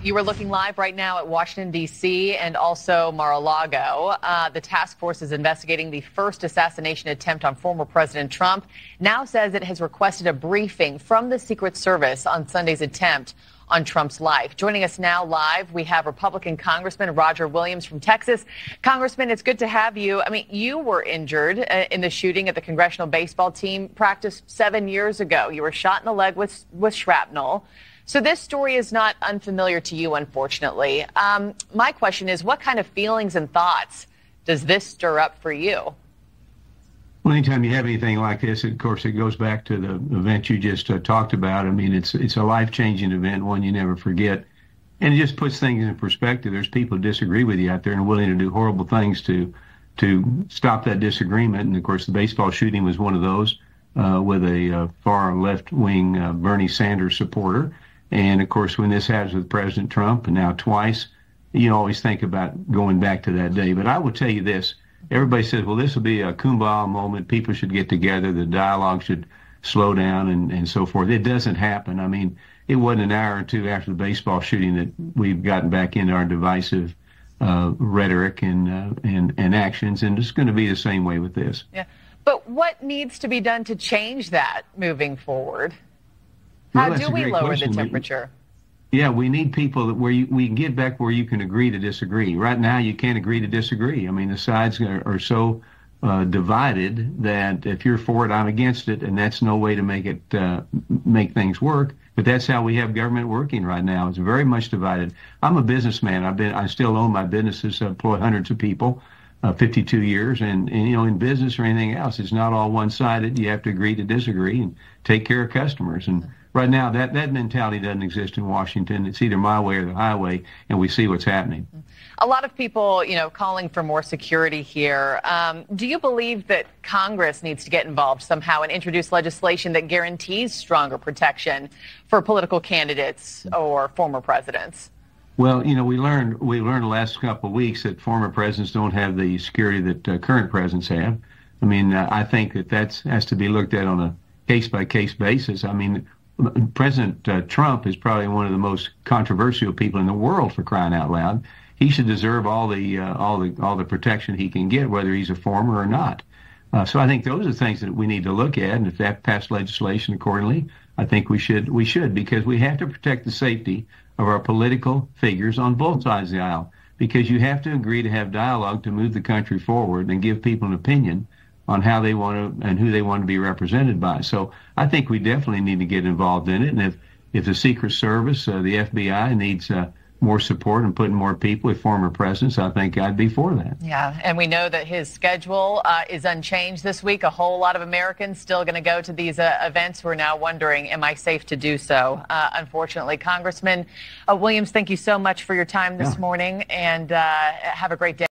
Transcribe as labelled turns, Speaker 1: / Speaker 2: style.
Speaker 1: You are looking live right now at Washington, D.C. and also Mar-a-Lago. The task force is investigating the first assassination attempt on former President Trump. Now says it has requested a briefing from the Secret Service on Sunday's attempt on Trump's life. Joining us now live, we have Republican Congressman Roger Williams from Texas. Congressman, it's good to have you. I mean, you were injured in the shooting at the congressional baseball team practice 7 years ago. You were shot in the leg with shrapnel. So this story is not unfamiliar to you, unfortunately. My question is, what kind of feelings and thoughts does this stir up for you?
Speaker 2: Well, anytime you have anything like this, of course, it goes back to the event you just talked about. I mean, it's a life-changing event, one you never forget. And it just puts things in perspective. There's people who disagree with you out there and are willing to do horrible things to stop that disagreement. And, of course, the baseball shooting was one of those with a far left-wing Bernie Sanders supporter. And, of course, when this happens with President Trump, and now twice, you always think about going back to that day. But I will tell you this. Everybody says, well, this will be a kumbaya moment. People should get together. The dialogue should slow down and so forth. It doesn't happen. I mean, it wasn't an hour or two after the baseball shooting that we've gotten back into our divisive rhetoric and actions. And it's going to be the same way with this.
Speaker 1: Yeah. But what needs to be done to change that moving forward? How do we lower the temperature?
Speaker 2: Yeah, we need people we can get back where you can agree to disagree. Right now, you can't agree to disagree. I mean, the sides are so divided that if you're for it, I'm against it, and that's no way to make things work. But that's how we have government working right now. It's very much divided. I'm a businessman. I still own my businesses. I employ hundreds of people, 52 years, and in business or anything else, it's not all one-sided. You have to agree to disagree and take care of customers. And right now, that mentality doesn't exist in Washington. It's either my way or the highway, and we see what's happening.
Speaker 1: A lot of people, calling for more security here. Do you believe that Congress needs to get involved somehow and introduce legislation that guarantees stronger protection for political candidates or former presidents?
Speaker 2: Well, we learned the last couple of weeks that former presidents don't have the security that current presidents have. I mean, I think that has to be looked at on a case-by-case basis. I mean, President Trump is probably one of the most controversial people in the world, for crying out loud. He should deserve all the protection he can get, whether he's a former or not. So I think those are things that we need to look at, and if that passed legislation accordingly, I think we should because we have to protect the safety of our political figures on both sides of the aisle, because you have to agree to have dialogue to move the country forward and give people an opinion on how they want to and who they want to be represented by. So I think we definitely need to get involved in it. And if the Secret Service, the FBI needs more support and putting more people with former presidents, I think I'd be for that.
Speaker 1: Yeah, and we know that his schedule is unchanged this week. A whole lot of Americans still going to go to these events who are now wondering, am I safe to do so? Unfortunately, Congressman Williams, thank you so much for your time this morning, and have a great day.